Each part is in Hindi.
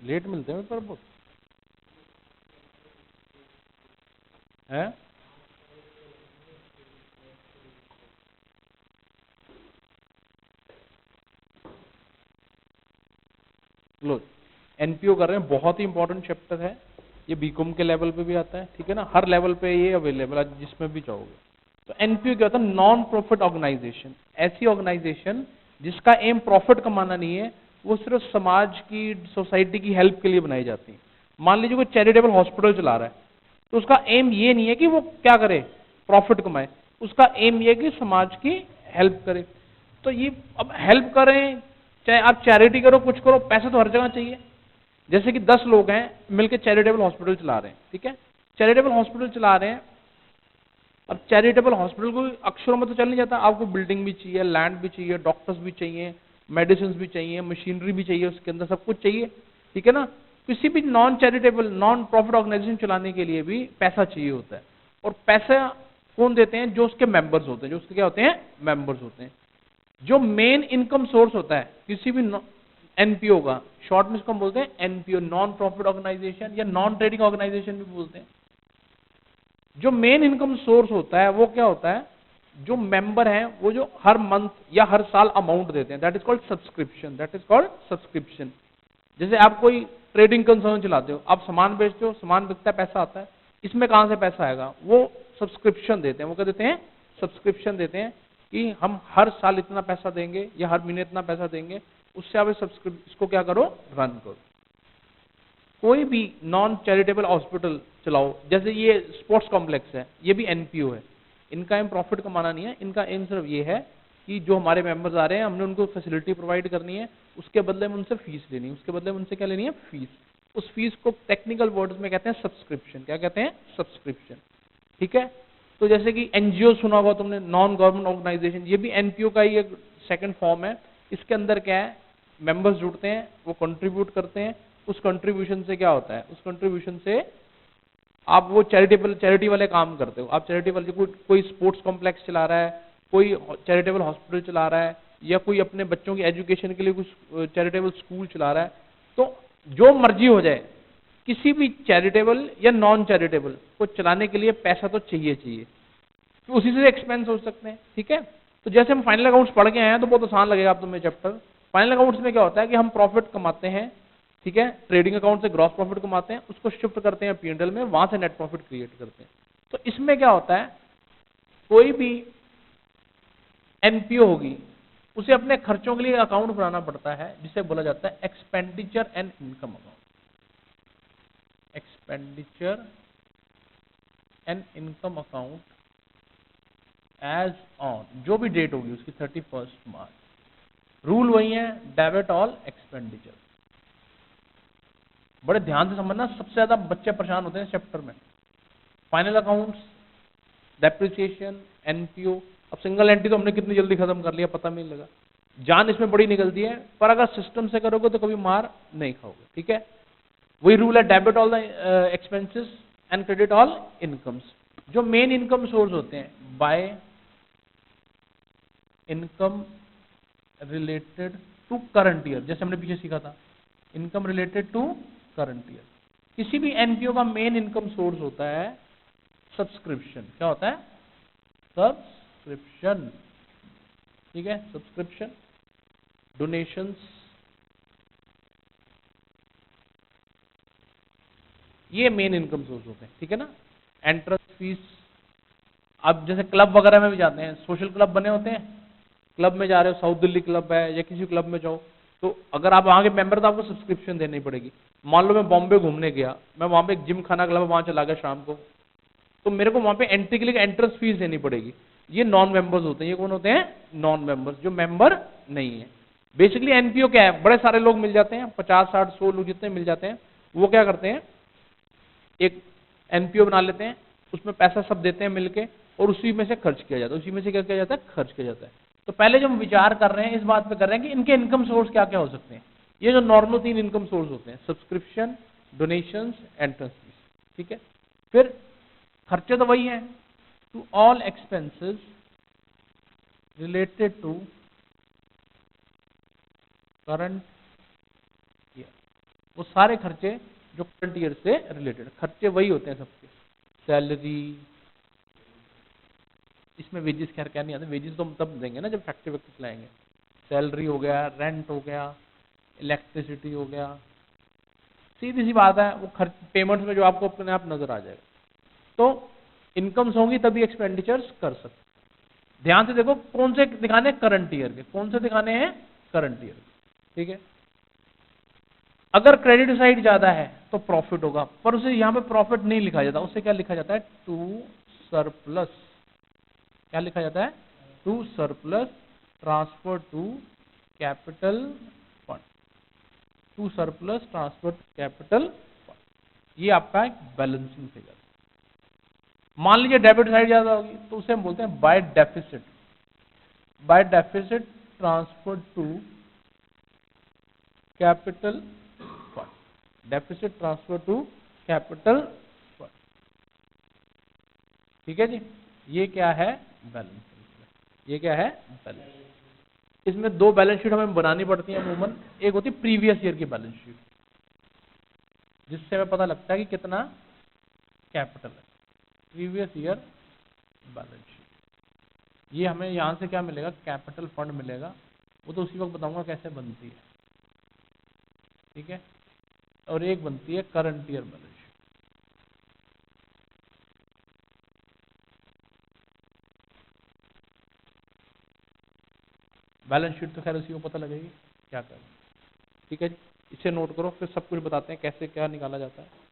लेट मिलते हैं पर बहुत है। लो, एनपीओ कर रहे हैं, बहुत ही इंपॉर्टेंट चैप्टर है ये, बीकॉम के लेवल पे भी आता है, ठीक है ना, हर लेवल पे ये अवेलेबल है जिसमें भी चाहोगे। तो एनपीओ क्या होता है? नॉन प्रॉफिट ऑर्गेनाइजेशन, ऐसी ऑर्गेनाइजेशन जिसका एम प्रॉफिट कमाना नहीं है, वो सिर्फ समाज की, सोसाइटी की हेल्प के लिए बनाई जाती है। मान लीजिए कोई चैरिटेबल हॉस्पिटल चला रहा है, तो उसका एम ये नहीं है कि वो क्या करे, प्रॉफिट कमाए, उसका एम ये है कि समाज की हेल्प करे। तो ये अब हेल्प करें, चाहे आप चैरिटी करो, कुछ करो, पैसा तो हर जगह चाहिए। जैसे कि 10 लोग हैं मिलकर चैरिटेबल हॉस्पिटल चला रहे हैं, ठीक है, चैरिटेबल हॉस्पिटल चला रहे हैं। अब चैरिटेबल हॉस्पिटल को अक्षरों में तो चल नहीं जाता, आपको बिल्डिंग भी चाहिए, लैंड भी चाहिए, डॉक्टर्स भी चाहिए, मेडिसिन भी चाहिए, मशीनरी भी चाहिए, उसके अंदर सब कुछ चाहिए, ठीक है ना। किसी भी non charitable, non profit organisation चलाने के लिए भी पैसा चाहिए होता है। और पैसा कौन देते हैं? जो उसके मेंबर्स होते हैं, जो उसके क्या होते हैं? मेंबर्स होते हैं। जो मेन इनकम सोर्स होता है किसी भी एनपीओ का, शॉर्ट में इसको हम बोलते हैं एनपीओ, नॉन प्रॉफिट ऑर्गेनाइजेशन, या नॉन ट्रेडिंग ऑर्गेनाइजेशन भी बोलते हैं। जो मेन इनकम सोर्स होता है वो क्या होता है? जो मेंबर हैं वो जो हर मंथ या हर साल अमाउंट देते हैं, that is called subscription, that is called subscription. जैसे आप कोई ट्रेडिंग कंसर्न चलाते हो, आप सामान बेचते हो, सामान बिकता है, पैसा आता है, इसमें कहां से पैसा आएगा? वो सब्सक्रिप्शन देते हैं। वो क्या देते हैं? सब्सक्रिप्शन देते हैं कि हम हर साल इतना पैसा देंगे या हर महीने इतना पैसा देंगे, उससे आप इसको क्या करो? रन करो। कोई भी नॉन चैरिटेबल हॉस्पिटल चलाओ, जैसे ये स्पोर्ट्स कॉम्प्लेक्स है, ये भी एनपीओ है। इनका एम प्रॉफिट कमाना नहीं है, इनका एम सिर्फ ये है कि जो हमारे मेंबर्स आ रहे हैं, हमने उनको फैसिलिटी प्रोवाइड करनी है, उसके बदले में उनसे फीस लेनी है, उसके बदले में उनसे क्या लेनी है? फीस। उस फीस को टेक्निकल वर्ड्स में कहते हैं सब्सक्रिप्शन। क्या कहते हैं? सब्सक्रिप्शन, ठीक है। तो जैसे कि एनजीओ सुना होगा तुमने, नॉन गवर्नमेंट ऑर्गेनाइजेशन, ये भी एनपीओ का ही एक सेकंड फॉर्म है। इसके अंदर क्या है? मेंबर्स जुड़ते हैं, वो कंट्रीब्यूट करते हैं, उस कंट्रीब्यूशन से क्या होता है? उस कंट्रीब्यूशन से आप वो चैरिटी वाले काम करते हो। आप चैरिटी वाले, कोई स्पोर्ट्स कॉम्प्लेक्स चला रहा है, कोई चैरिटेबल हॉस्पिटल चला रहा है, या कोई अपने बच्चों की एजुकेशन के लिए कुछ चैरिटेबल स्कूल चला रहा है, तो जो मर्जी हो जाए, किसी भी चैरिटेबल या नॉन चैरिटेबल को चलाने के लिए पैसा तो चाहिए चाहिए, तो उसी से एक्सपेंस हो सकते हैं, ठीक है। तो जैसे हम फाइनल अकाउंट्स पढ़ के आए हैं, तो बहुत आसान लगेगा आप तुम्हें चैप्टर। फाइनल अकाउंट्स में क्या होता है कि हम प्रॉफिट कमाते हैं, ठीक है, ट्रेडिंग अकाउंट से ग्रॉस प्रॉफिट कमाते हैं, उसको शिफ्ट करते हैं पीएनएल में, वहां से नेट प्रॉफिट क्रिएट करते हैं। तो इसमें क्या होता है? कोई भी एनपीओ होगी, उसे अपने खर्चों के लिए अकाउंट बनाना पड़ता है, जिसे बोला जाता है expenditure and income account. Expenditure and income account as on, जो भी डेट होगी उसकी 31 मार्च। रूल वही है, डेबिट ऑल एक्सपेंडिचर। बड़े ध्यान से समझना, सबसे ज्यादा बच्चे परेशान होते हैं इस चैप्टर में। Final accounts, depreciation, NPO. अब सिंगल एंट्री तो हमने कितनी जल्दी खत्म कर लिया, पता नहीं लगा। जान इसमें बड़ी निकलती है, पर अगर सिस्टम से करोगे तो कभी मार नहीं खाओगे, ठीक है। वही रूल है, debit all the expenses and credit all incomes. जो मेन इनकम सोर्स होते हैं, by income related to current year, जैसे हमने पीछे सीखा था, income related to current year. किसी भी एनपीओ का मेन इनकम सोर्स होता है सब्सक्रिप्शन। क्या होता है? सब्सक्रिप्शन, ठीक है, सब्सक्रिप्शन, डोनेशंस, ये मेन इनकम सोर्स होते हैं, ठीक है ना। एंट्रेंस फीस, आप जैसे क्लब वगैरह में भी जाते हैं, सोशल क्लब बने होते हैं, क्लब में जा रहे हो, साउथ दिल्ली क्लब है या किसी क्लब में जाओ, तो अगर आप वहां के मेंबर, तो आपको सब्सक्रिप्शन देनी पड़ेगी। मान लो मैं बॉम्बे घूमने गया, मैं वहां पे एक जिम खाना क्लब, वहां चला गया शाम को, तो मेरे को वहां पे एंट्री के लिए एंट्रेंस फीस देनी पड़ेगी। ये नॉन मेंबर्स होते हैं। ये कौन होते हैं? नॉन मेंबर्स, जो मेंबर नहीं है। बेसिकली एनपीओ क्या है? बड़े सारे लोग मिल जाते हैं, 50, 60, 100 लोग जितने मिल जाते हैं, वो क्या करते हैं? एक एनपीओ बना लेते हैं, उसमें पैसा सब देते हैं मिलके, और उसी में से खर्च किया जाता है, उसी में से क्या किया जाता है? खर्च किया जाता है। तो पहले जो हम विचार कर रहे हैं, इस बात पे कर रहे हैं कि इनके इनकम सोर्स क्या क्या हो सकते हैं। ये जो नॉर्मल 3 इनकम सोर्स होते हैं, सब्सक्रिप्शन, डोनेशंस, एंट्रेंस फीस, ठीक है। फिर खर्चे तो वही हैं, to all expenses related to current year. वो सारे खर्चे जो करंट ईयर से रिलेटेड खर्चे वही होते हैं सबके, सैलरी, इसमें वेजेस खैर क्या नहीं आते, वेजेस तो हम तब देंगे ना जब फैक्ट्री वैक्ट्री चलाएंगे। सैलरी हो गया, रेंट हो गया, इलेक्ट्रिसिटी हो गया, सीधी सी बात है, वो खर्च पेमेंट्स में जो आपको अपने आप नजर आ जाएगा। तो इनकम्स होंगी तभी एक्सपेंडिचर्स कर सकते। ध्यान से देखो कौन से दिखाने हैं, करंट ईयर के, कौन से दिखाने हैं, करंट ईयर, ठीक है। अगर क्रेडिट साइड ज्यादा है तो प्रॉफिट होगा, पर उसे यहां पे प्रॉफिट नहीं लिखा जाता, उसे क्या लिखा जाता है, टू सरप्लस। क्या लिखा जाता है, to surplus transfer to capital fund, to surplus transfer to capital fund. ये आपका एक बैलेंसिंग फिगर। मान लीजिए डेबिट साइड ज्यादा होगी तो उसे हम बोलते हैं by deficit, by deficit transfer to capital fund, deficit transfer to capital fund, ठीक है जी। ये क्या है, बैलेंस। ये क्या है, बैलेंस। इसमें दो बैलेंस शीट हमें बनानी पड़ती है अमूमन। एक होती है प्रीवियस ईयर की बैलेंस शीट, जिससे हमें पता लगता है कि कितना कैपिटल है, प्रीवियस ईयर बैलेंस शीट। ये हमें यहां से क्या मिलेगा, कैपिटल फंड मिलेगा, वो तो उसी वक्त बताऊंगा कैसे बनती है, ठीक है। और एक बनती है current year balance sheet. Balance sheet तो खैर उसी को पता लगेगी क्या करना, ठीक है जी। इसे नोट करो, फिर सब कुछ बताते हैं कैसे क्या निकाला जाता है।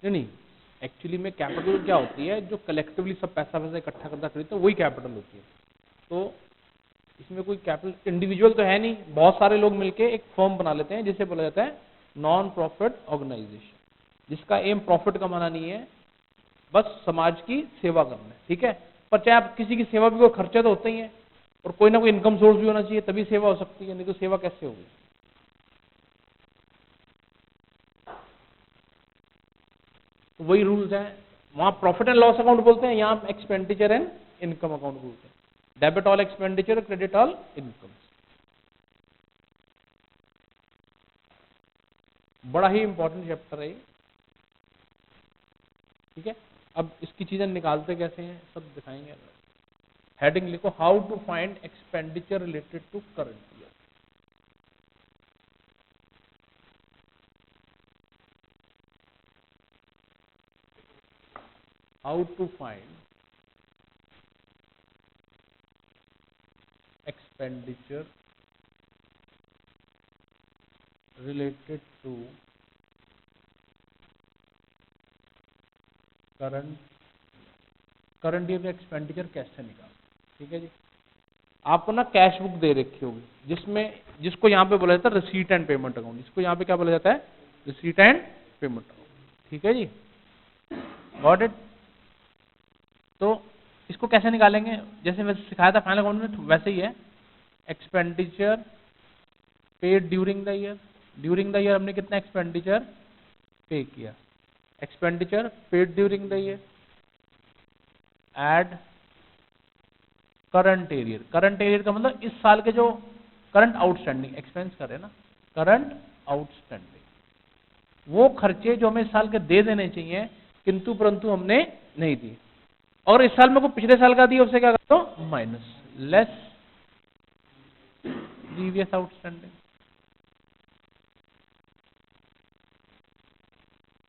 नहीं, एक्चुअली में कैपिटल क्या होती है, जो कलेक्टिवली सब पैसा वैसा इकट्ठा करता खरीदते हैं वही कैपिटल होती है। तो इसमें कोई कैपिटल इंडिविजुअल तो है नहीं, बहुत सारे लोग मिलके एक फर्म बना लेते हैं जिसे बोला जाता है नॉन प्रॉफिट ऑर्गेनाइजेशन, जिसका एम प्रॉफिट कमाना नहीं है, बस समाज की सेवा करना है, ठीक है। पर चाहे आप किसी की सेवा भी, कोई खर्चा तो होता ही है, और कोई ना कोई इनकम सोर्स भी होना चाहिए, तभी सेवा हो सकती है, नहीं तो सेवा कैसे होगी। तो वही रूल्स हैं, वहां प्रॉफिट एंड लॉस अकाउंट बोलते हैं, यहाँ एक्सपेंडिचर एंड इनकम अकाउंट बोलते हैं। Debit all expenditure, credit all income. बड़ा ही इंपॉर्टेंट चैप्टर है ये, ठीक है। अब इसकी चीजें निकालते कैसे हैं सब दिखाएंगे। हेडिंग लिखो, how to find expenditure related to current year. How to find expenditure related to current year का एक्सपेंडिचर कैसे निकाल। ठीक है जी, आपको ना कैश बुक दे रखी होगी जिसको यहाँ पे बोला जाता है रिसीट एंड पेमेंट अकाउंट, जिसको यहाँ पे क्या बोला जाता है, रिसीट एंड पेमेंट अकाउंट। ठीक है जी, गॉट इट। तो इसको कैसे निकालेंगे, जैसे वैसे सिखाया था फाइनल अकाउंट में, तो वैसे ही है। Expenditure paid during the year, during the year हमने कितना एक्सपेंडिचर पे किया, expenditure paid during the year, add current arrear. Current arrear का मतलब इस साल के जो करंट आउटस्टैंडिंग एक्सपेंस कर रहे हैं ना, करंट आउटस्टैंडिंग, वो खर्चे जो हमें इस साल के दे देने चाहिए किंतु परंतु हमने नहीं दिए, और इस साल में को पिछले साल का दिया उससे क्या कर दो माइनस, लेस प्रीवियस आउटस्टैंडिंग।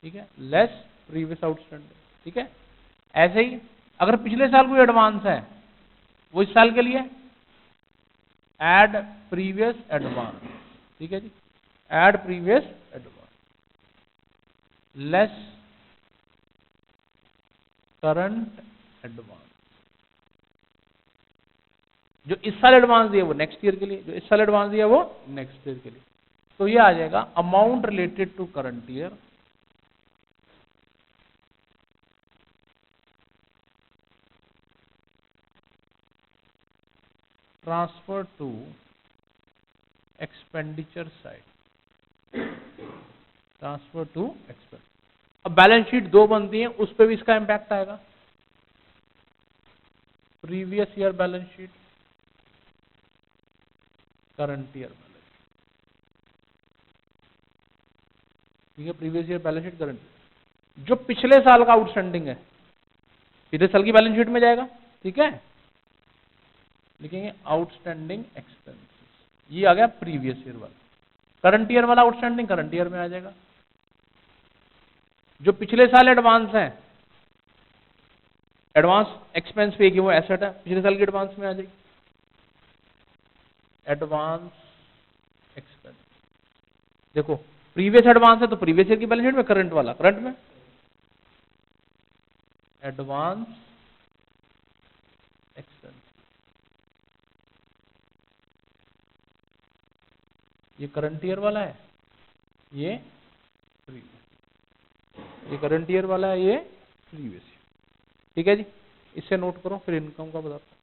ठीक है, लेस प्रीवियस आउटस्टैंडिंग। ठीक है, ऐसे ही अगर पिछले साल कोई एडवांस है वो इस साल के लिए ऐड प्रीवियस एडवांस। ठीक है जी, add previous advance, less current advance. जो इस साल एडवांस दिया वो नेक्स्ट ईयर के लिए, जो इस साल एडवांस दिया वो नेक्स्ट ईयर के लिए। तो ये आ जाएगा amount related to current year transfer to expenditure side, transfer to expend. अब बैलेंस शीट दो बनती है, उस पर भी इसका इंपैक्ट आएगा। Previous year balance sheet, current year balance sheet. ठीक है, previous year balance sheet, current, जो पिछले साल का आउटस्टैंडिंग है पिछले साल की बैलेंस शीट में जाएगा। ठीक है, लिखेंगे आउटस्टैंडिंग एक्सपेंसेस, ये आ गया प्रीवियस ईयर वाला। करंट ईयर वाला आउटस्टैंडिंग करंट ईयर में आ जाएगा। जो पिछले साल एडवांस है, एडवांस एक्सपेंस पे की वो एसेट है, पिछले साल की एडवांस में आ जाएगी, एडवांस एक्सपेंस। देखो प्रीवियस एडवांस है तो प्रीवियस ईयर की बैलेंस शीट में, करंट वाला करंट में, एडवांस एक्सपेंस। ये करंट ईयर वाला है, ये प्रीवियस, ये करंट ईयर वाला है, ये प्रीवियस ईयर। ठीक है जी, इससे नोट करो, फिर इनकम का बताता हूं।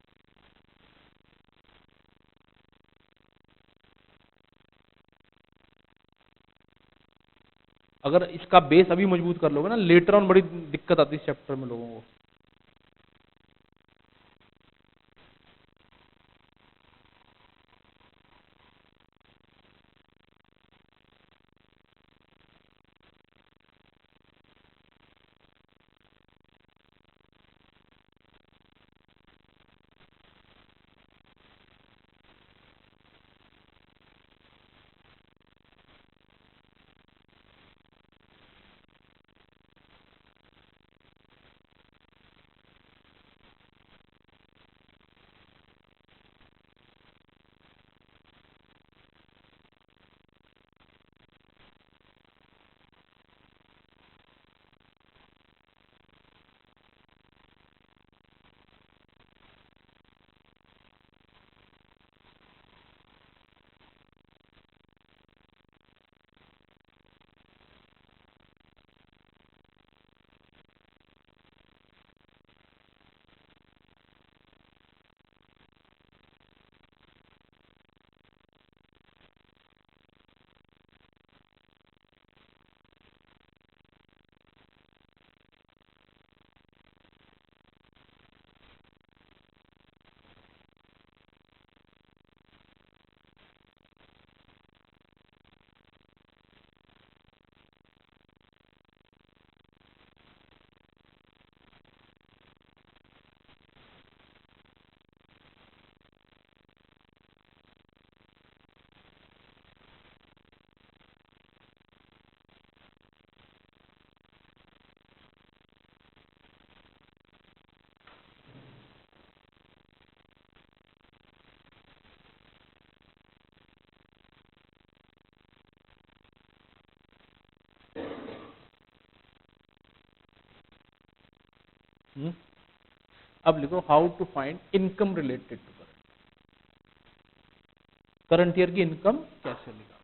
अगर इसका बेस अभी मजबूत कर लोगे ना, लेटर ऑन बड़ी दिक्कत आती है चैप्टर में लोगों को। अब लिखो how to find income related to current year की इनकम कैसे निकाल।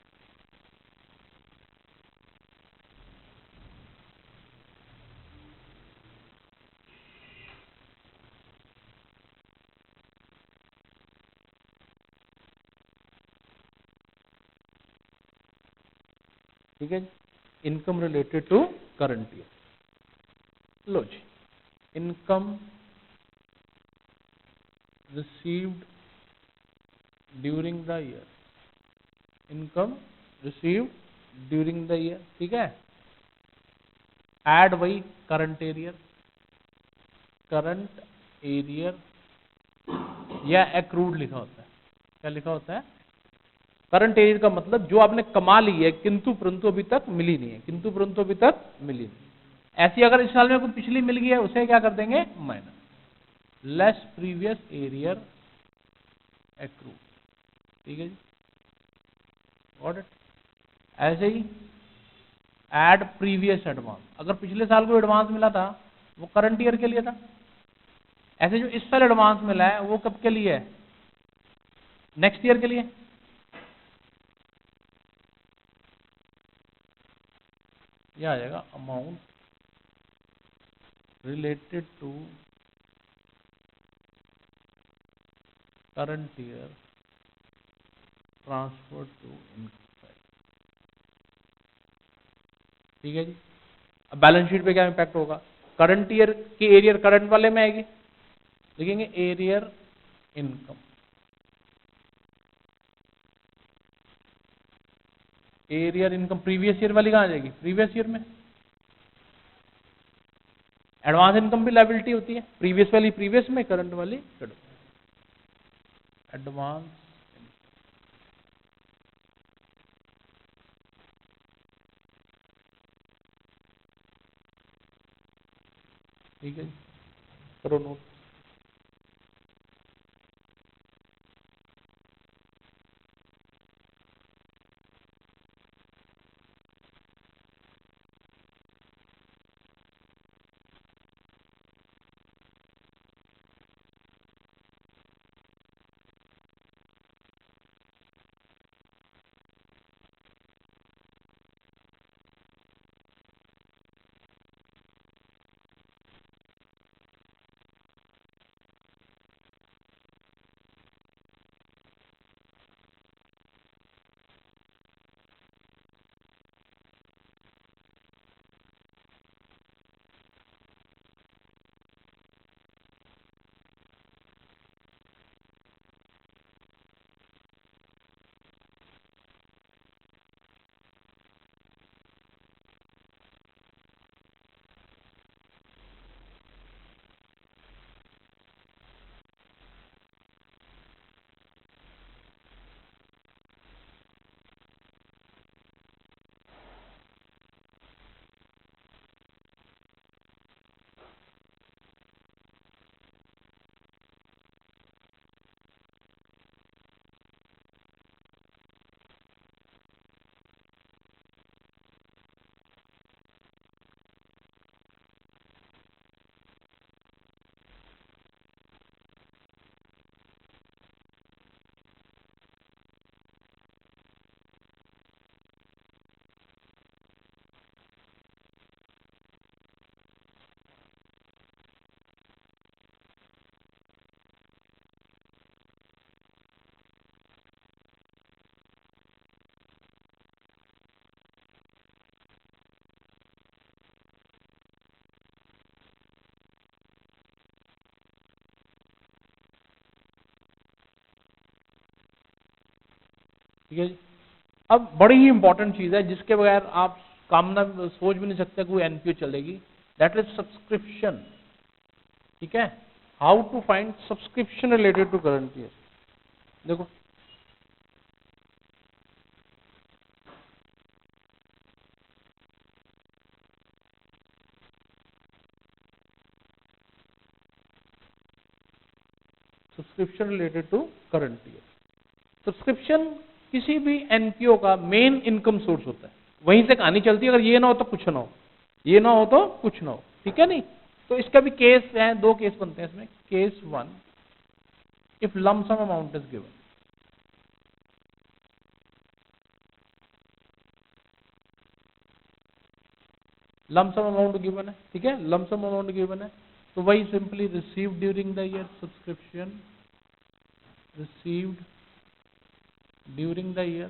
ठीक है, income related to current year. लो जी, income received during the year, income received during the year. ठीक है, ऐड वही करंट एरियर, करंट एरियर या एक्रूड लिखा होता है। क्या लिखा होता है? करंट एरियर का मतलब जो आपने कमा ली है किंतु परंतु अभी तक मिली नहीं है, किंतु परंतु अभी तक मिली नहीं। ऐसी अगर इस साल में कोई पिछली मिल गई है उसे क्या कर देंगे? Minus, less previous arrear accrued. ठीक है जी, गॉट इट। ऐसे ही ऐड प्रीवियस एडवांस, अगर पिछले साल को एडवांस मिला था वो करंट ईयर के लिए था, ऐसे जो इस साल एडवांस मिला है वो कब के लिए है? नेक्स्ट ईयर के लिए। यह आ जाएगा amount related to current year transfer to income. ठीक है जी, अब बैलेंस शीट पे क्या इंपैक्ट होगा? करंट ईयर की एरियर करंट वाले में आएगी, लिखेंगे arrear income, arrear income previous year वाली कहां जाएगी? प्रीवियस ईयर में। एडवांस इनकम भी लायबिलिटी होती है, प्रीवियस वाली प्रीवियस में, करंट वाली करंट। एडवांस, ठीक है, करो नोट। ठीक है जी, अब बड़ी ही इंपॉर्टेंट चीज है जिसके बगैर आप कामना सोच भी नहीं सकते कोई एनपीओ चलेगी, दैट इज सब्सक्रिप्शन। ठीक है, how to find subscription related to current year. देखो subscription related to current year, subscription किसी भी एनपीओ का मेन इनकम सोर्स होता है, वहीं से कहानी चलती है। अगर ये ना हो तो कुछ ना हो, ये ना हो तो कुछ ना हो। ठीक है नहीं, तो इसका भी केस है, दो केस बनते हैं इसमें। Case 1, if lump sum amount is given, lump sum amount given है, ठीक है, लमसम अमाउंट गिवन है, तो वही simply received during the year, subscription received during the year,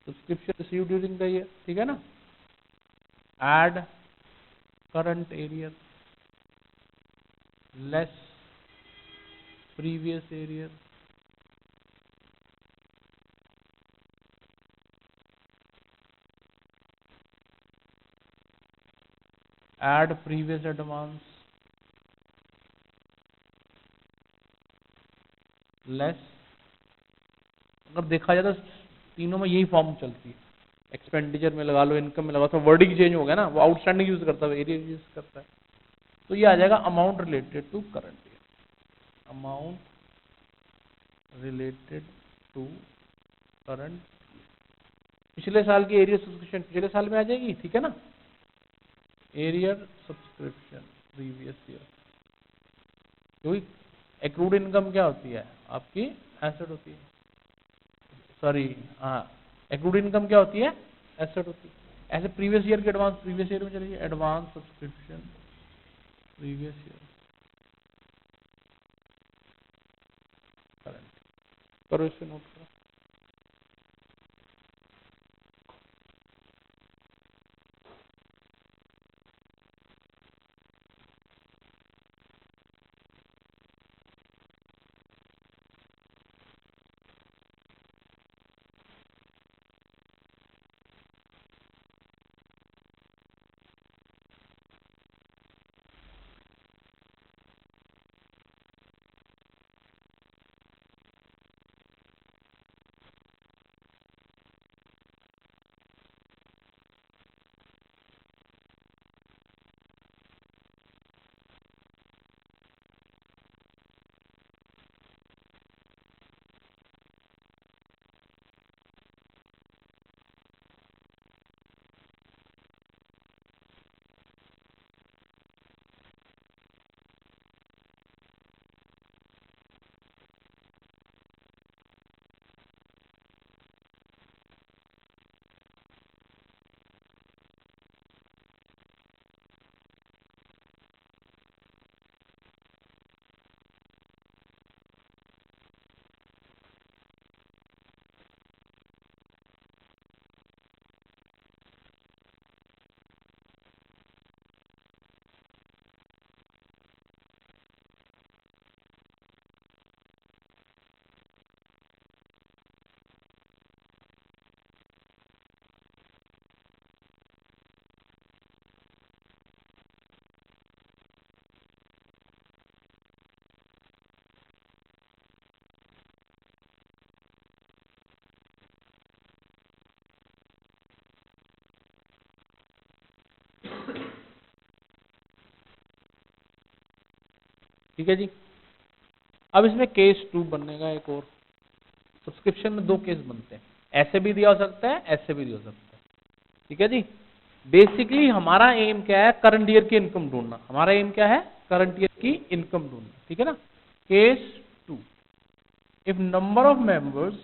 subscription received during the year, ठीक है ना। Add current arrear less previous arrear, add previous advance less. अगर देखा जाए तो तीनों में यही फॉर्म चलती है, एक्सपेंडिचर में लगा लो, इनकम में लगा लो, वर्डिंग चेंज हो गया ना, वो आउटस्टैंडिंग यूज करता है, एरिया यूज करता है। तो ये आ जाएगा amount related to current year, amount related to current, पिछले साल की एरियर सब्सक्रिप्शन पिछले साल में आ जाएगी, ठीक है ना। एरियर सब्सक्रिप्शन प्रीवियस ईयर, क्योंकि एक्रूड इनकम क्या होती है, आपकी एसेट होती है, सॉरी हाँ, एक्रूड इनकम क्या होती है, एसेट होती है। ऐसे प्रीवियस ईयर की एडवांस प्रीवियस ईयर में चलेगी, advance subscription previous year current, करो इसे नोट करो। ठीक है जी। अब इसमें केस 2 बनेगा एक और, सब्सक्रिप्शन में दो केस बनते हैं, ऐसे भी दिया हो सकता है, ऐसे भी दिया हो सकता है, ठीक है जी। बेसिकली हमारा एम क्या है, करंट ईयर की इनकम ढूंढना, हमारा एम क्या है, करंट ईयर की इनकम ढूंढना, ठीक है ना। Case 2, if number of members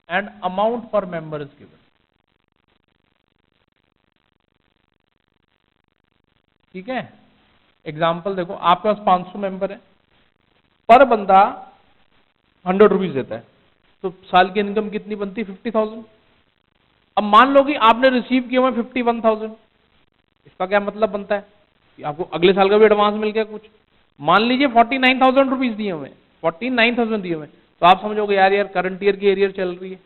and amount पर मेंबर इज गिवन, ठीक है। एग्जाम्पल देखो, आपके पास 500 मेंबर है, पर बंदा 100 रुपीज देता है, तो साल की इनकम कितनी बनती है, 50,000। अब मान लो कि आपने रिसीव किया हुआ 51,000, इसका क्या मतलब बनता है कि आपको अगले साल का भी एडवांस मिल गया कुछ। मान लीजिए 49,000 रुपीज दिए हुए, 49,000 दिए हुए, तो आप समझोगे यार यार करंट ईयर की एरियर चल रही है,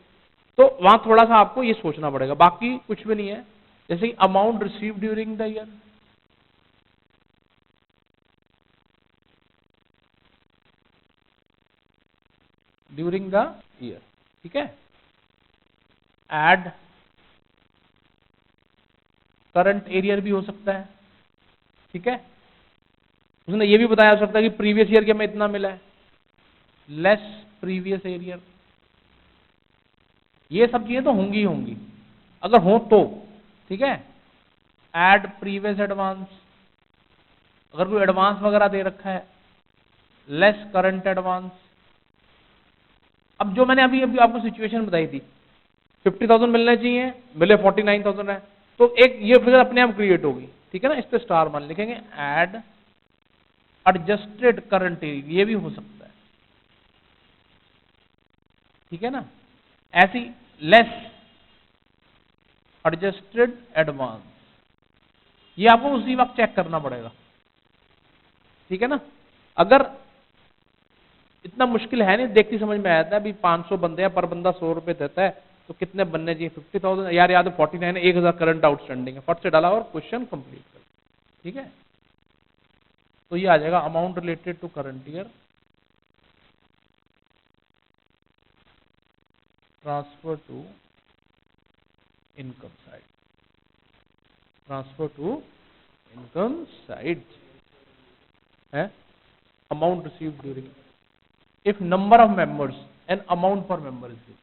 तो वहां थोड़ा सा आपको ये सोचना पड़ेगा, बाकी कुछ भी नहीं है। जैसे amount receive during the year, during the year, ठीक है। एड करंट एरियर भी हो सकता है, ठीक है। उसने ये भी बताया हो सकता है कि प्रीवियस ईयर के में इतना मिला है, लेस प्रीवियस एरियर, ये सब चीजें तो होंगी ही होंगी, अगर हो तो, ठीक है। एड प्रीवियस एडवांस, अगर कोई एडवांस वगैरह दे रखा है, लेस करंट एडवांस। अब जो मैंने अभी अभी आपको सिचुएशन बताई थी, 50,000 मिलने चाहिए, मिले 49,000 है, तो एक ये फिगर अपने आप क्रिएट होगी, ठीक है ना, इस पे स्टार मान लिखेंगे, एड एडजस्टेड करंट, ये भी हो सकता है, ठीक है ना, ऐसी लेस एडजस्टेड एडवांस, ये आपको उसी वक्त चेक करना पड़ेगा, ठीक है ना। अगर इतना मुश्किल है नहीं, देखती समझ में आता है, अभी 500 बंदे हैं, पर बंदा 100 रुपए देता है, तो कितने बनने चाहिए, 50,000 यार, याद है 49 है, 1,000 करंट आउटस्टैंडिंग है, फट से डाला और क्वेश्चन कंप्लीट कर, ठीक है। तो ये आ जाएगा amount related to current year, transfer to income side, transfer to income side है, amount received during, if number of members and amount per member is given.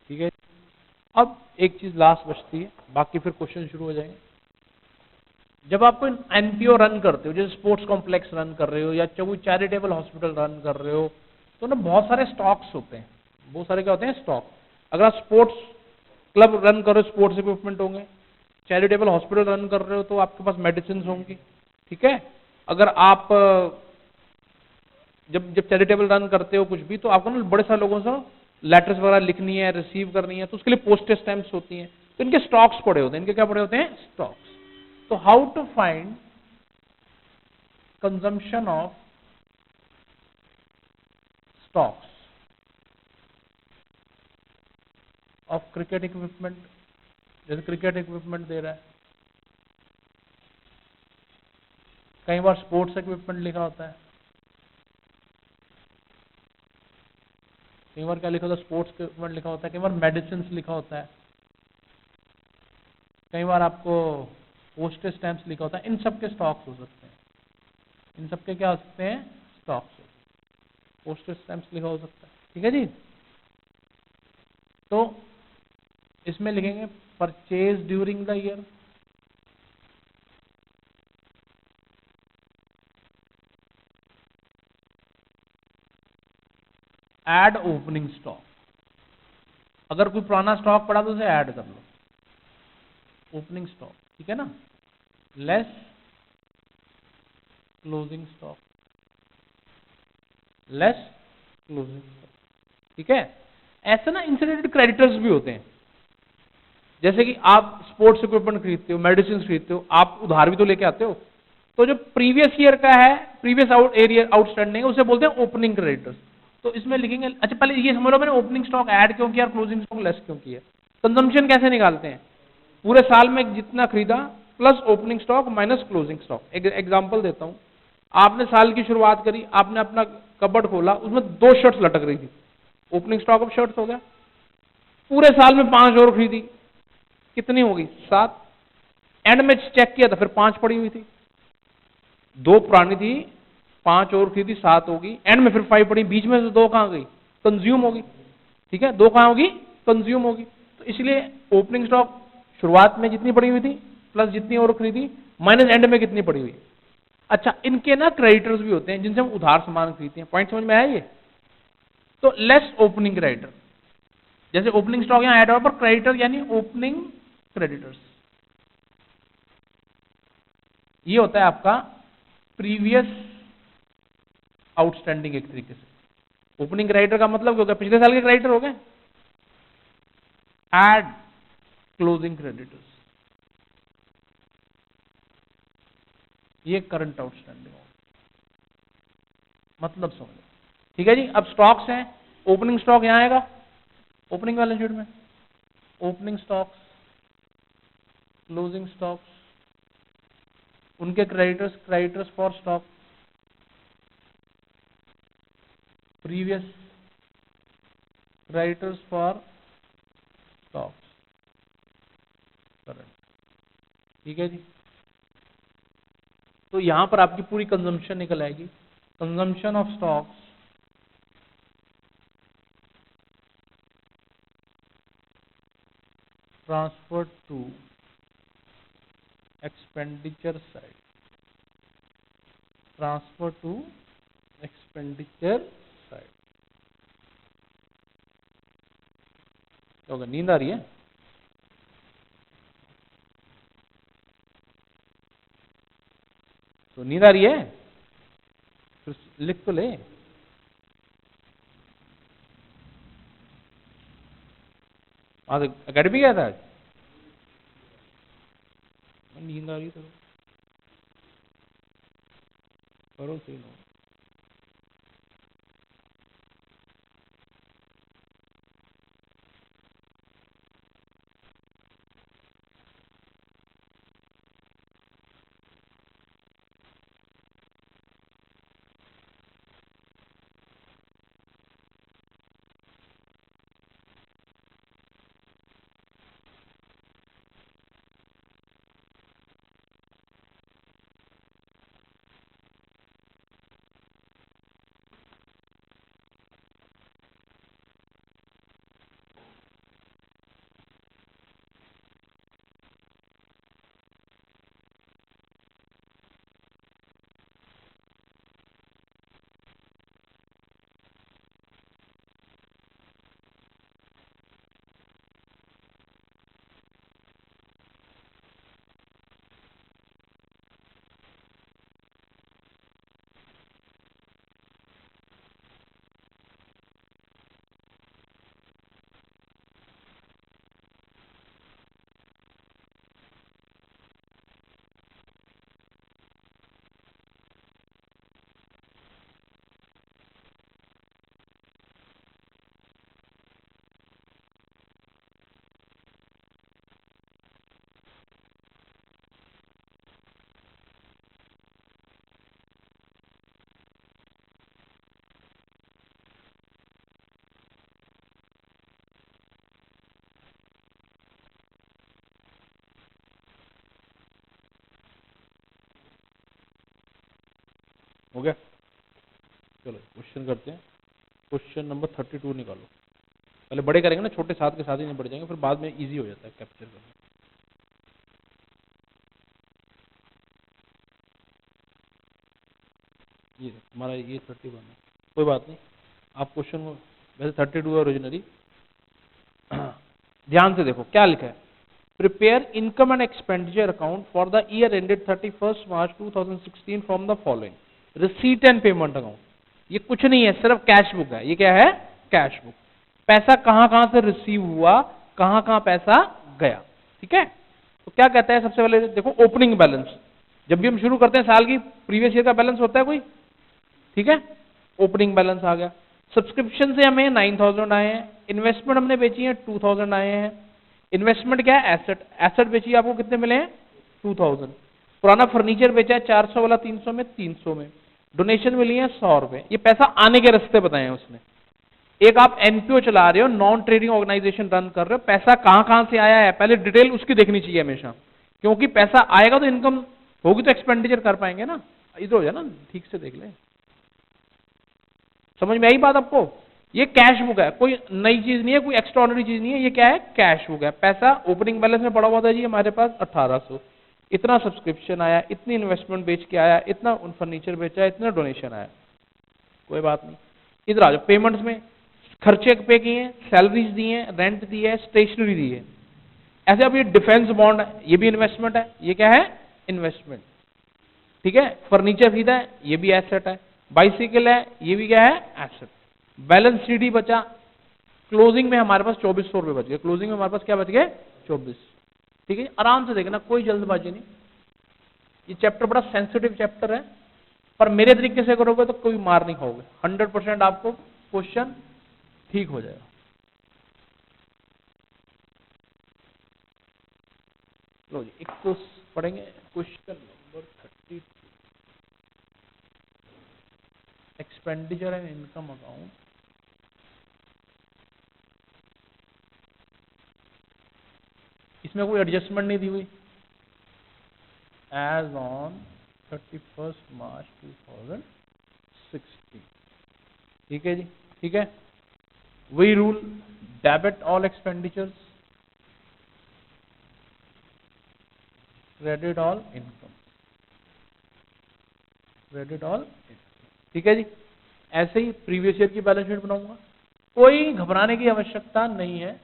ठीक है, अब एक चीज लास्ट बचती है, बाकी फिर क्वेश्चन शुरू हो जाएंगे। जब आप कोई एनपीओ रन करते हो, जैसे स्पोर्ट्स कॉम्प्लेक्स रन कर रहे हो या कोई चैरिटेबल हॉस्पिटल रन कर रहे हो, तो ना बहुत सारे स्टॉक्स होते हैं, बहुत सारे क्या होते हैं, स्टॉक। अगर आप स्पोर्ट्स क्लब रन कर रहे हो, स्पोर्ट्स इक्विपमेंट होंगे, चैरिटेबल हॉस्पिटल रन कर रहे हो तो आपके पास मेडिसिन होंगी, ठीक है। अगर आप जब जब चैरिटेबल रन करते हो कुछ भी, तो आपको ना बड़े सारे लोगों से लेटर्स वगैरह लिखनी है, रिसीव करनी है, तो उसके लिए पोस्टेज स्टैम्प्स होती हैं, तो इनके स्टॉक्स पड़े होते हैं, इनके क्या पड़े होते हैं, स्टॉक्स। तो how to find consumption of stocks of cricket equipment, जैसे क्रिकेट इक्विपमेंट दे रहा है, कई बार स्पोर्ट्स इक्विपमेंट लिखा होता है, कई बार क्या लिखा होता है, स्पोर्ट्स इक्विपमेंट लिखा होता है, कई बार मेडिसिन लिखा होता है, कई बार आपको पोस्टेज स्टैम्प्स लिखा होता है, इन सब के स्टॉक्स हो सकते हैं, इन सब के क्या हो सकते हैं, स्टॉक्स, पोस्टेज स्टैम्प्स लिखा हो सकता है, ठीक है जी। तो इसमें लिखेंगे purchase during the year, add opening stock, अगर कोई पुराना स्टॉक पड़ा तो उसे ऐड कर लो, ओपनिंग स्टॉक, ठीक है ना, less closing stock, less closing stock, ठीक है। ऐसे ना इनसे रिलेटेड क्रेडिटर्स भी होते हैं, जैसे कि आप स्पोर्ट्स इक्विपमेंट खरीदते हो, मेडिसिन खरीदते हो, आप उधार भी तो लेके आते हो, तो जो प्रीवियस ईयर का है, प्रीवियस आउटस्टैंडिंग है, उसे बोलते हैं ओपनिंग क्रेडिटर्स। तो इसमें लिखेंगे, अच्छा पहले ये समझ लो मैंने ओपनिंग स्टॉक ऐड क्यों किया और क्लोजिंग स्टॉक लेस क्यों किया। कंजम्पशन कैसे निकालते हैं, पूरे साल में जितना खरीदा plus opening stock minus closing stock. Example देता हूं, आपने साल की शुरुआत करी, आपने अपना कबर्ड खोला, उसमें 2 शर्ट्स लटक रही थी, ओपनिंग स्टॉक ऑफ शर्ट्स हो गया। पूरे साल में 5 और खरीदी, कितनी होगी, 7। एंड में चेक किया था, फिर 5 पड़ी हुई थी, 2 पुरानी थी, 5 और खरीदी, 7 होगी। एंड में फिर 5 पड़ी, बीच में से 2 कहां गई, कंज्यूम होगी, ठीक है, 2 कहां होगी, कंज्यूम होगी। तो इसलिए ओपनिंग स्टॉक शुरुआत में जितनी पड़ी हुई थी प्लस जितनी और खरीदी माइनस एंड में कितनी पड़ी हुई। अच्छा, इनके ना क्रेडिटर्स भी होते हैं जिनसे हम उधार सामान खरीदते हैं। पॉइंट समझ में आया ये। तो लेस ओपनिंग क्रेडिटर, जैसे ओपनिंग स्टॉक यहां ऐड हुआ, पर क्रेडिटर यानी ओपनिंग क्रेडिटर्स, ये होता है आपका प्रीवियस आउटस्टैंडिंग। एक तरीके से ओपनिंग क्रेडिटर का मतलब क्या होगा, पिछले साल के क्रेडिटर हो गए। ऐड क्लोजिंग क्रेडिटर्स, ये करंट आउटस्टैंडिंग होगा, मतलब समझो, ठीक है जी। अब स्टॉक्स हैं, ओपनिंग स्टॉक यहां आएगा ओपनिंग बैलेंस शीट में, ओपनिंग स्टॉक्स, क्लोजिंग स्टॉक्स, उनके creditors, creditors for stock, previous creditors for stocks, current, ठीक है जी। तो यहां पर आपकी पूरी कंजम्पशन निकल आएगी, consumption of stocks transfer to expenditure side, transfer to expenditure side. क्या होगा, नींद आ रही है, तो नींद आ रही है, फिर लिख तो ले। आज अकेडमी गया था, आज नींद आ रही तो करो सही नो। हो गया, चलो क्वेश्चन करते हैं। क्वेश्चन नंबर 32 निकालो। पहले बड़े करेंगे ना, छोटे साथ के साथ ही नहीं बढ़ जाएंगे, फिर बाद में इजी हो जाता है कैप्चर करना। ये हमारा ये 31 है, कोई बात नहीं, आप क्वेश्चन को वैसे 32 है ओरिजिनली। ध्यान से देखो क्या लिखा है, prepare income and expenditure account for the year ended 31 March 2016 from the following receipt and payment account. ये कुछ नहीं है, सिर्फ कैश बुक है। ये क्या है? Cash book. पैसा कहां कहां से रिसीव हुआ, कहां कहां पैसा गया, ठीक है। तो क्या कहता है सबसे पहले देखो, ओपनिंग बैलेंस। जब भी हम शुरू करते हैं साल की, प्रीवियस ईयर का बैलेंस होता है कोई, ठीक है। ओपनिंग बैलेंस आ गया। सब्सक्रिप्शन से हमें 9000 आए हैं, इन्वेस्टमेंट हमने बेची है 2000 आए हैं। इन्वेस्टमेंट क्या है? एसेट। एसेट बेची आपको कितने मिले हैं? 2000। पुराना फर्नीचर बेचा है 400 वाला 300 में, 300 में। डोनेशन मिली है 100 रुपए। ये पैसा आने के रास्ते बताए हैं उसने। एक आप एनपीओ चला रहे हो, नॉन ट्रेडिंग ऑर्गेनाइजेशन रन कर रहे हो, पैसा कहां कहां से आया है पहले डिटेल उसकी देखनी चाहिए हमेशा, क्योंकि पैसा आएगा तो इनकम होगी तो एक्सपेंडिचर कर पाएंगे ना। इधर हो जाए ना, ठीक से देख ले। समझ में आई बात आपको? ये कैश बुक है, कोई नई चीज नहीं है, कोई एक्स्ट्राऑर्डिनरी चीज नहीं है। ये क्या है? कैश बुक है। पैसा ओपनिंग बैलेंस में पड़ा हुआ था जी हमारे पास 1800, इतना सब्सक्रिप्शन आया, इतनी इन्वेस्टमेंट बेच के आया, इतना फर्नीचर बेचा, इतना डोनेशन आया। कोई बात नहीं। इधर आ जाओ, पेमेंट्स में खर्चे पे किए हैं, सैलरीज दी है, रेंट दी है, स्टेशनरी दी है। ऐसे अब ये डिफेंस बॉन्ड है, ये भी इन्वेस्टमेंट है। ये क्या है? इन्वेस्टमेंट, ठीक है। फर्नीचर खरीदा है, ये भी एसेट है। बाइसिकल है, ये भी क्या है? एसेट। बैलेंस शीट ही बचा। क्लोजिंग में हमारे पास 2400 रुपए बच गए। क्लोजिंग में हमारे पास क्या बच गए? 24। ठीक है, आराम से देखना, कोई जल्दबाजी नहीं। ये चैप्टर बड़ा सेंसिटिव चैप्टर है, पर मेरे तरीके से करोगे तो कोई मार नहीं खाओगे। 100% आपको क्वेश्चन ठीक हो जाएगा। लो जी, एक तो पढ़ेंगे question number 32, expenditure and income account. इसमें कोई एडजस्टमेंट नहीं दी हुई। एज ऑन 31 मार्च 2016, ठीक है जी, ठीक है। वही rule, debit all expenditures, credit all income, credit all, ठीक है जी। ऐसे ही प्रीवियस ईयर की बैलेंस शीट बनाऊंगा, कोई घबराने की आवश्यकता नहीं है।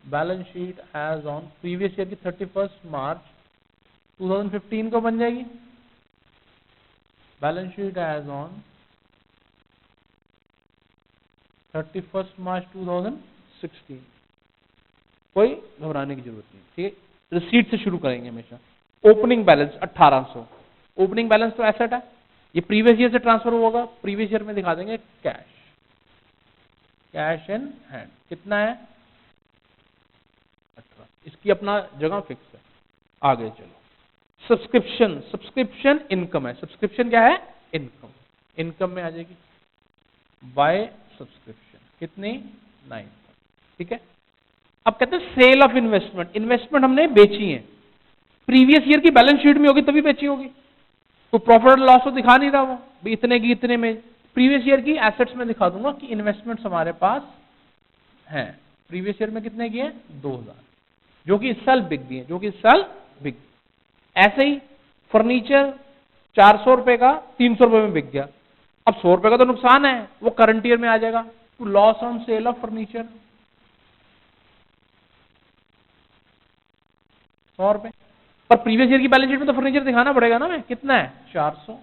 Balance sheet as on previous year की 31 मार्च 2015 को बन जाएगी। Balance sheet as on 31 March 2016, कोई घबराने की जरूरत नहीं, ठीक है। रिसीट से शुरू करेंगे हमेशा। ओपनिंग बैलेंस 1800, ओपनिंग बैलेंस तो एसेट है, ये प्रीवियस ईयर से ट्रांसफर होगा। प्रीवियस ईयर में दिखा देंगे कैश, कैश इन हैंड कितना है? 18। इसकी अपना जगह फिक्स है। आगे चलो, सब्सक्रिप्शन, सब्सक्रिप्शन इनकम है। सब्सक्रिप्शन क्या है? इनकम। इनकम में आ जाएगी बाय सब्सक्रिप्शन, कितनी? 9, ठीक है। अब कहते हैं सेल ऑफ इन्वेस्टमेंट। इन्वेस्टमेंट हमने बेची है, प्रीवियस ईयर की बैलेंस शीट में होगी तभी बेची होगी, तो प्रॉफिट और लॉस तो दिखा नहीं रहा वो भी, इतने की इतने में। प्रीवियस ईयर की एसेट्स में दिखा दूंगा कि इन्वेस्टमेंट्स हमारे पास हैं। प्रीवियस ईयर में कितने की है? 2000, जो कि इस साल बिक गई, जो कि इस साल बिक। ऐसे ही फर्नीचर 400 रुपए का 300 रुपए में बिक गया। अब 100 रुपए का तो नुकसान है, वो करंट ईयर में आ जाएगा, तो loss on sale of furniture 100 रुपए। पर प्रीवियस ईयर की बैलेंस शीट में तो फर्नीचर दिखाना पड़ेगा ना, मैं कितना है? 400।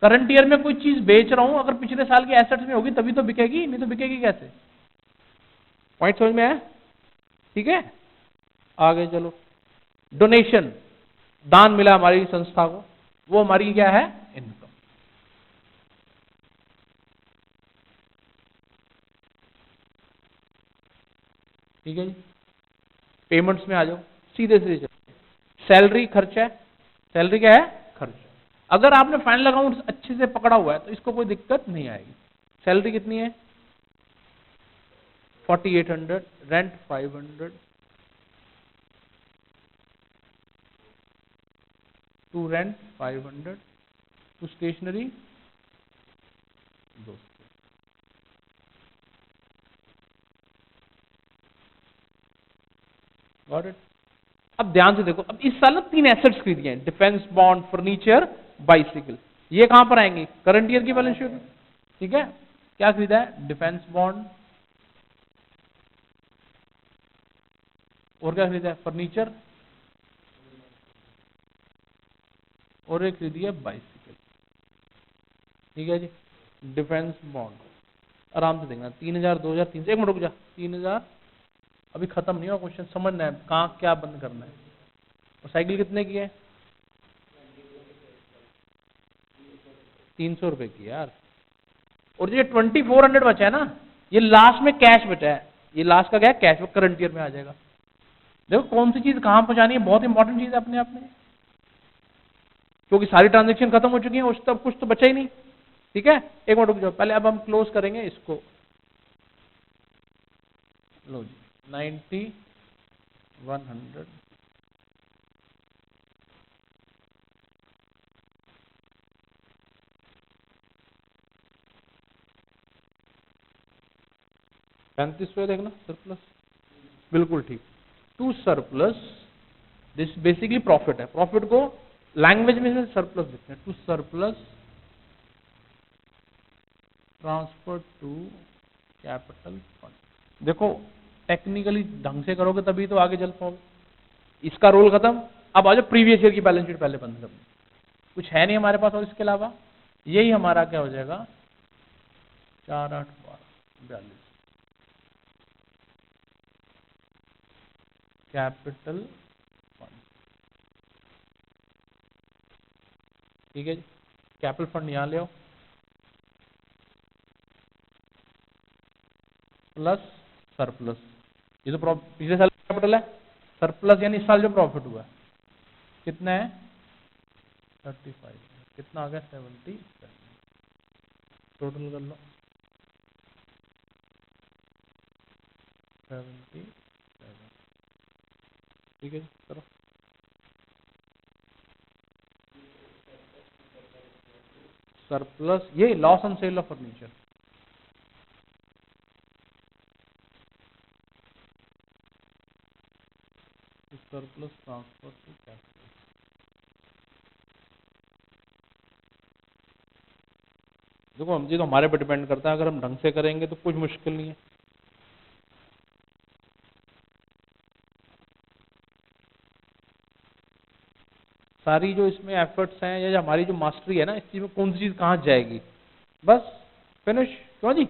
करंट ईयर में कोई चीज बेच रहा हूं, अगर पिछले साल के एसेट्स में होगी तभी तो बिकेगी, नहीं तो बिकेगी कैसे? पॉइंट समझ में आया? ठीक है, आगे चलो। डोनेशन, दान मिला हमारी संस्था को, वो हमारी क्या है? इनकम। ठीक है जी। पेमेंट्स में आ जाओ, सीधे सीधे चलो। सैलरी खर्चा है, सैलरी क्या है? खर्च। अगर आपने फाइनल अकाउंट अच्छे से पकड़ा हुआ है तो इसको कोई दिक्कत नहीं आएगी। सैलरी कितनी है? 4800, rent 500, to rent 500, to stationery 200। Got it? अब ध्यान से देखो, अब इस साल ना 3 एसेट्स खरीदी हैं, डिफेंस बॉन्ड, फर्नीचर, बाइसिकल। ये कहां पर आएंगे? करंट ईयर की बैलेंस शीट, ठीक है। क्या खरीदा है? Defence bond. और क्या खरीदा है? फर्नीचर। और एक खरीदी है बाइसिकल। ठीक है जी, डिफेंस बॉन्ड। आराम से देखना 3000, 2000, 300। एक मिनट रुक जा, 3000 अभी खत्म नहीं हुआ क्वेश्चन, समझना है कहाँ क्या बंद करना है। और साइकिल कितने की है? 300 रुपए की यार। और ये 2400 बचा है ना, ये लास्ट में कैश बचा है। ये लास्ट का क्या है? कैश, वो करंट ईयर में आ जाएगा। देखो कौन सी चीज कहां पहुंचानी है, बहुत इंपॉर्टेंट चीज है अपने आप में, क्योंकि सारी ट्रांजेक्शन खत्म हो चुकी है, उस तब कुछ तो बचा ही नहीं। ठीक है, एक मिनट रुक जाओ, पहले अब हम क्लोज करेंगे इसको। लो जी, 90, 100, ₹3500 देखना सरप्लस, बिल्कुल ठीक। To surplus, this basically profit है। प्रॉफिट को लैंग्वेज में से सरप्लस लिखते हैं, to surplus transfer to capital fund. देखो टेक्निकली ढंग से करोगे तभी तो आगे चल पाओगे। इसका रोल खत्म। अब आ जाओ प्रीवियस ईयर की बैलेंस शीट पहले बंद करनी, कुछ है नहीं हमारे पास और इसके अलावा। यही हमारा क्या हो जाएगा? 4, 8, 12, 42 कैपिटल फंड। ठीक है जी, कैपिटल फंड यहां ले आओ, प्लस सरप्लस। ये तो पिछले साल कैपिटल है, सरप्लस यानी इस साल जो प्रॉफिट हुआ है कितना है? 35। कितना आ गया? 77। टोटल कर लो, 77। ठीक है जी, करो। सरप्लस, ये loss on sale of furniture. Surplus transfer to capital. देखो हम जी तो हमारे पे डिपेंड करता है, अगर हम ढंग से करेंगे तो कुछ मुश्किल नहीं है। सारी जो इसमें एफर्ट्स हैं या जो हमारी जो मास्टरी है ना, इस चीज में कौन सी चीज कहाँ जाएगी, बस फिनिश। क्यों जी?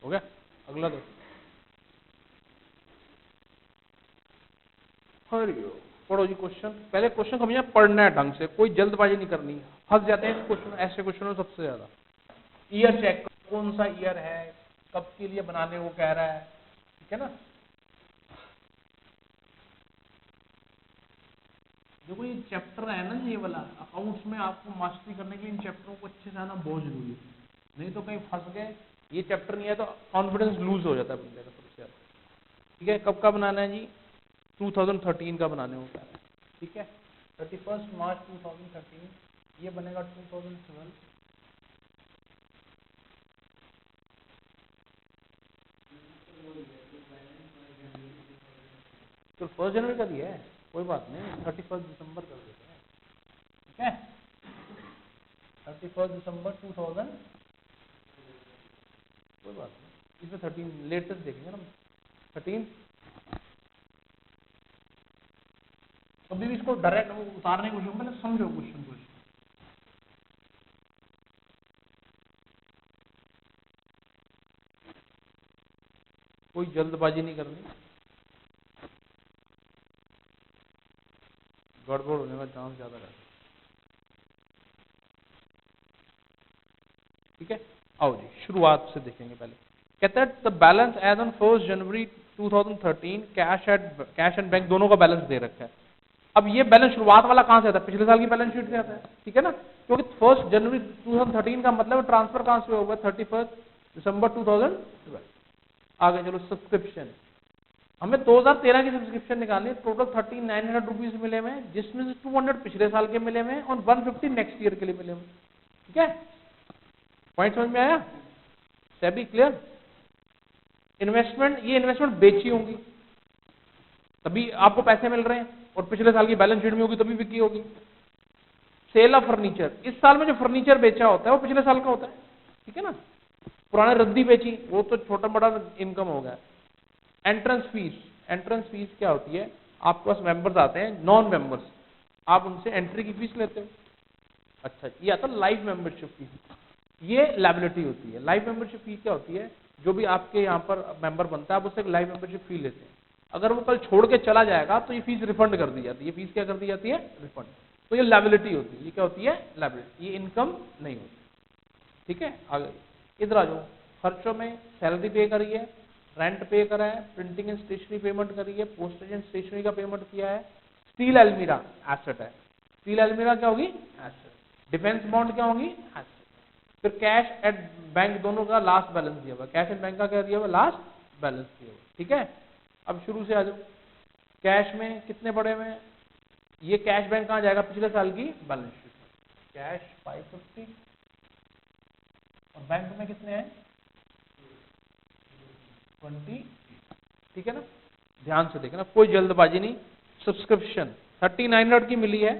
हो गया? अगला देखो, हरिओम। पढ़ो जी क्वेश्चन, पहले क्वेश्चन समझना, पढ़ना है ढंग से, कोई जल्दबाजी नहीं करनी है। फंस जाते हैं क्वेश्चन, ऐसे क्वेश्चनों में सबसे ज्यादा। ईयर चेक, कौन सा ईयर है, कब के लिए बनाने को कह रहा है, ठीक है ना। देखो ये चैप्टर है ना, ये वाला अकाउंट्स में आपको मास्टरी करने के लिए इन चैप्टरों को अच्छे से आना बहुत जरूरी है, नहीं तो कहीं फंस गए, ये चैप्टर नहीं है तो कॉन्फिडेंस लूज हो जाता है बंदे का सबसे ज्यादा। ठीक है, कब का बनाना है जी? 2013 का बनाने को कह रहा है, ठीक है। 31 मार्च 2013, ये बनेगा 2012। तो 1 जनवरी का दिया है, कोई बात नहीं, 31 दिसंबर कर देते हैं, ठीक है। 31 दिसंबर 2000, कोई बात नहीं, इसमें 13 लेटेस्ट देखेंगे ना, 13। कभी भी इसको डायरेक्ट उतारने की कोशिश, पहले समझो क्वेश्चन को। कोई जल्दबाजी नहीं करनी, गड़बड़ होने का चांस ज्यादा रहता है, ठीक है। आओ जी शुरुआत से देखेंगे। पहले कहता है the balance as on 1 January 2013 cash and bank दोनों का बैलेंस दे रखा है। अब ये बैलेंस शुरुआत वाला कहां से आता है? पिछले साल की बैलेंस शीट से आता है, ठीक है ना, क्योंकि 1 जनवरी 2013 का मतलब ट्रांसफर कहां से होगा? 31 दिसंबर 2012। आगे चलो, सब्सक्रिप्शन, हमें 2013 की सब्सक्रिप्शन निकालनी है। टोटल 3900 रुपीज मिले हुए, जिसमें से 200 पिछले साल के मिले हुए और 150 नेक्स्ट ईयर के लिए मिले हुए, ठीक है। पॉइंट समझ में आया? सभी क्लियर? इन्वेस्टमेंट, ये इन्वेस्टमेंट बेची होंगी तभी आपको पैसे मिल रहे हैं, और पिछले साल की बैलेंस शीट में होगी तभी बिकी होगी। सेल ऑफ फर्नीचर, इस साल में जो फर्नीचर बेचा होता है वो पिछले साल का होता है, ठीक है ना। पुराने रद्दी बेची, वो तो छोटा बड़ा इनकम हो गया। एंट्रेंस फीस, एंट्रेंस फीस क्या होती है? आपके पास मेंबर्स आते हैं, नॉन मेंबर्स, आप उनसे एंट्री की फीस लेते हो। अच्छा, ये आता है लाइव मेंबरशिप फीस, ये लायबिलिटी होती है। लाइव मेंबरशिप फी क्या होती है? जो भी आपके यहाँ पर मेंबर बनता है आप उससे एक लाइव मेंबरशिप फी लेते हैं, अगर वो कल छोड़ के चला जाएगा तो ये फीस रिफंड कर दी जाती है। ये फीस क्या कर दी जाती है? रिफंड। तो ये लायबिलिटी होती है। ये क्या होती है? लायबिलिटी, ये इनकम नहीं होती, ठीक है। आगे इधर आ जाओ, खर्चों में सैलरी पे करी है, रेंट पे करा है, प्रिंटिंग एंड स्टेशनरी पेमेंट करी है, पोस्टेज एंड स्टेशनरी का पेमेंट किया है। स्टील अलमीरा एसेट है, स्टील अलमीरा क्या होगी? एसेट। डिफेंस बॉन्ड क्या होगी? एसेट। फिर कैश एट बैंक दोनों का लास्ट बैलेंस दिया हुआ, कैश एंड बैंक का क्या दिया हुआ? लास्ट बैलेंस दिया हुआ, ठीक है। अब शुरू से आ जाओ, कैश में कितने पड़े हुए हैं? ये कैश बैंक कहां जाएगा? पिछले साल की बैलेंस शीट में। कैश 550 और बैंक में कितने हैं? 20, ठीक है ना। ध्यान से देखना, कोई जल्दबाजी नहीं। सब्सक्रिप्शन 3900 की मिली है,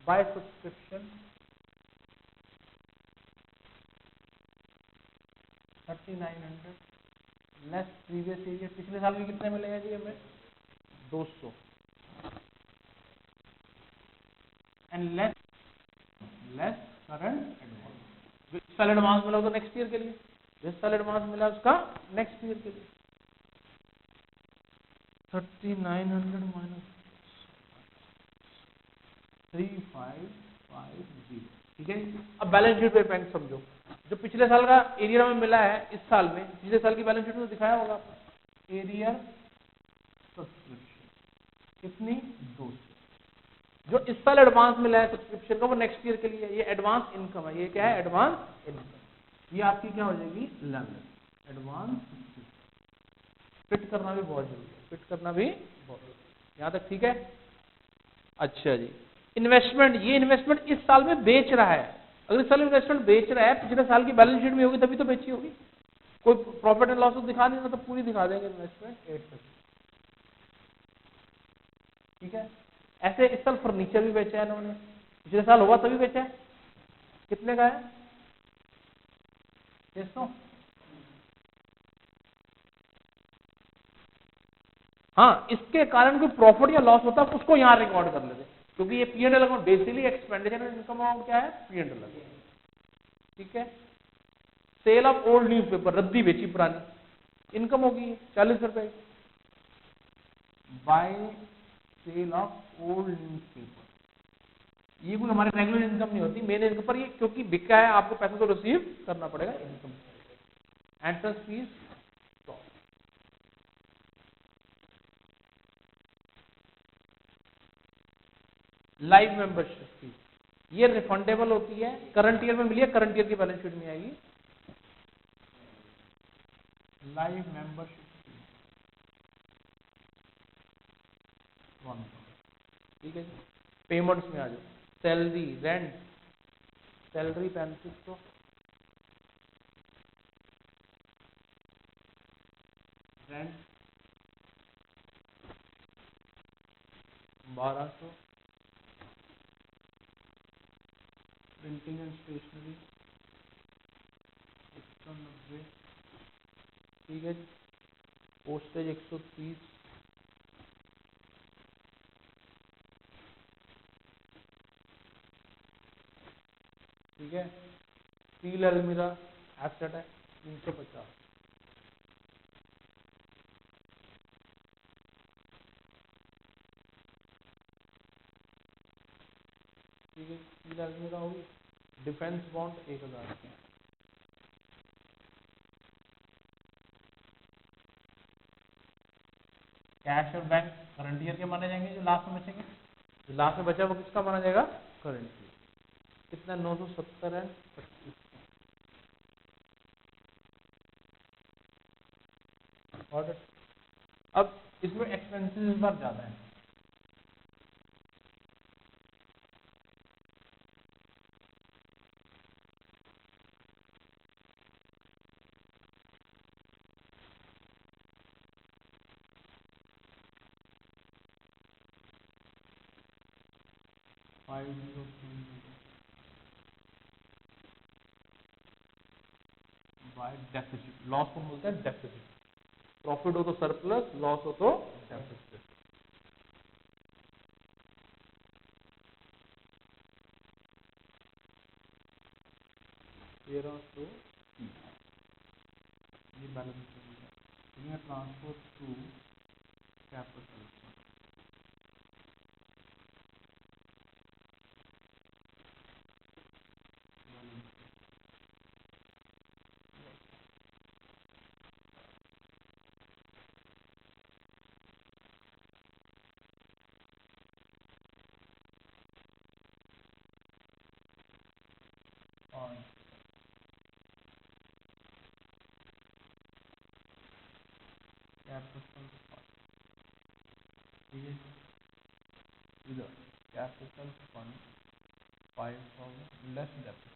by subscription 3900 less previous year, पिछले साल के कितने मिलेंगे जी हमें? 200 एंड लेस करंट एडवांस। इस साल एडवांस मिला तो नेक्स्ट ईयर के लिए, जिस साल एडवांस मिला उसका नेक्स्ट ईयर के लिए। 3900 माइनस 3550, ठीक है। अब बैलेंस शीट पे बैंक समझो, जो पिछले साल का एरियर में मिला है इस साल में, पिछले साल की बैलेंस शीट में दिखाया होगा आपको। एरियर सब्सक्रिप्शन कितनी? 200। जो इस साल एडवांस मिला है सब्सक्रिप्शन का वो नेक्स्ट ईयर के लिए, ये एडवांस इनकम है। ये क्या है? Advance income. ये आपकी क्या हो जाएगी? लायबिलिटी। एडवांस फिट करना भी बहुत जरूरी है, फिट करना भी बहुत जरूरी है। यहां तक ठीक है? अच्छा जी, इन्वेस्टमेंट, ये इन्वेस्टमेंट इस साल में बेच रहा है। अगर इस साल इन्वेस्टमेंट बेच रहा है, पिछले साल की बैलेंस शीट में होगी तभी तो बेची होगी। कोई प्रॉफिट एंड लॉस तो दिखा नहीं, तो पूरी दिखा देंगे इन्वेस्टमेंट 8%, ठीक है। ऐसे इस साल फर्नीचर भी बेचा है इन्होंने, पिछले साल होगा तभी बेचा है। कितने का है? 600। हाँ, इसके कारण कोई प्रॉफिट या लॉस होता है उसको यहाँ रिकॉर्ड कर लेते, क्योंकि ये P&L account basically expenditure and income account क्या है? P&L अकाउंट, ठीक है। सेल ऑफ ओल्ड न्यूज़पेपर, रद्दी बेची पुरानी, इनकम होगी 40 रुपए। By sale of old newspaper, ये कोई हमारी रेगुलर इनकम नहीं होती, मेन इनकम पर ये क्योंकि बिका है आपको पैसा तो रिसीव करना पड़ेगा, income. Entrance fees, live membership fees, ये रिफंडेबल होती है, करंट ईयर में मिली है, करंट ईयर की बैलेंस शीट में आएगी। लाइव मेंबरशिप फीस 1, ठीक है जी। पेमेंट्स में आ जाओ, salary, rent, salary 3500, rent 1200, printing and stationery 190, ठीक है जी। पोस्टेज 130, ठीक है। स्टील अलमीरा एसेट है 350, ठीक है। स्टील अलमीरा होगी। डिफेंस बॉन्ड 1000 की, कैश और बैंक करंट ईयर के माने जाएंगे, जो लास्ट में बचेंगे, जो लास्ट में बचा वो किसका माना जाएगा, करंट ईयर। कितना 970 है 25, ऑर्डर। अब इसमें एक्सपेंसेस इस बार ज्यादा है, बाय डेफिसिट, लॉस को बोलते हैं डेफिसिट, प्रॉफिट हो तो सरप्लस, लॉस हो तो डेफिसिट। 1300, ये बैलेंस है, ट्रांसफर टू कैपिटल, और कैपिटल, ठीक है। इधर कैपिटल फंड 5000 लेस डेबिट,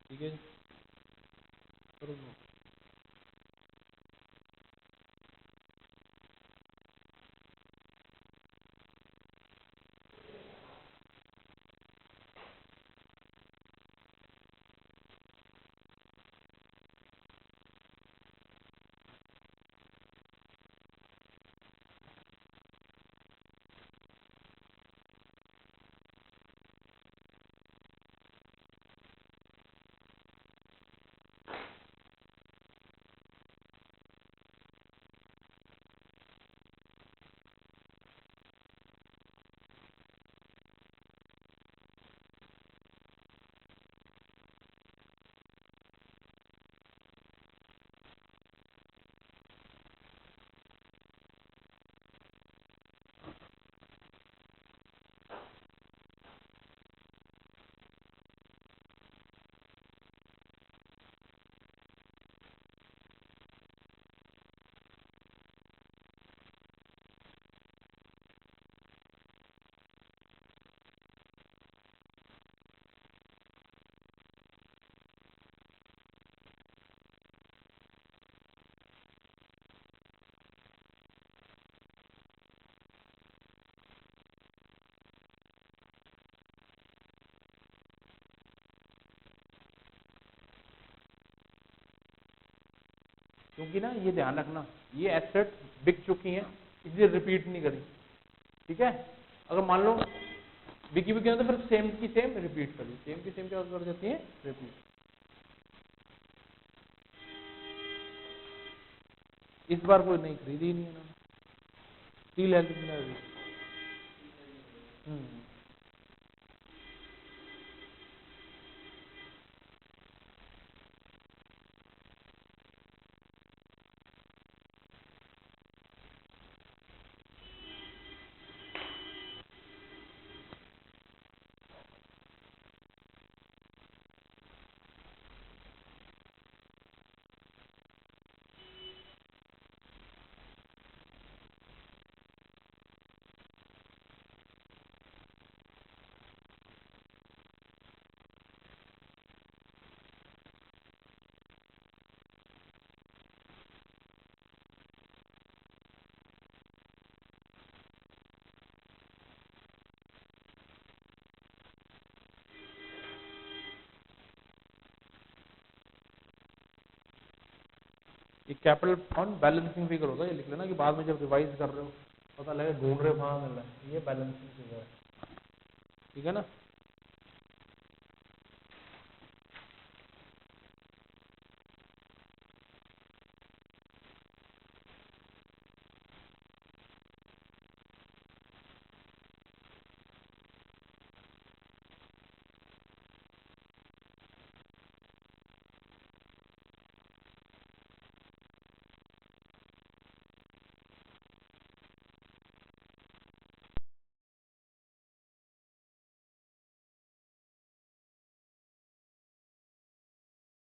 ठीक है। करो लो। क्योंकि ना ये ध्यान रखना, ये एसेट बिक चुकी हैं इसलिए रिपीट नहीं करी, ठीक है। अगर मान लो बिकी बिकी तो फिर सेम की सेम रिपीट करी, सेम की सेम क्या कर देती है, रिपीट। इस बार कोई नहीं खरीदी नहीं इन्होंने, स्टील एल्यूमिनियम। ये कैपिटल फंड बैलेंसिंग फिगर होगा, ये लिख लेना कि बाद में जब रिवाइज कर रहे हो पता लगे ढूंढ रहे हो कहाँ मिल रहा है, ये बैलेंसिंग फिगर है, ठीक है ना।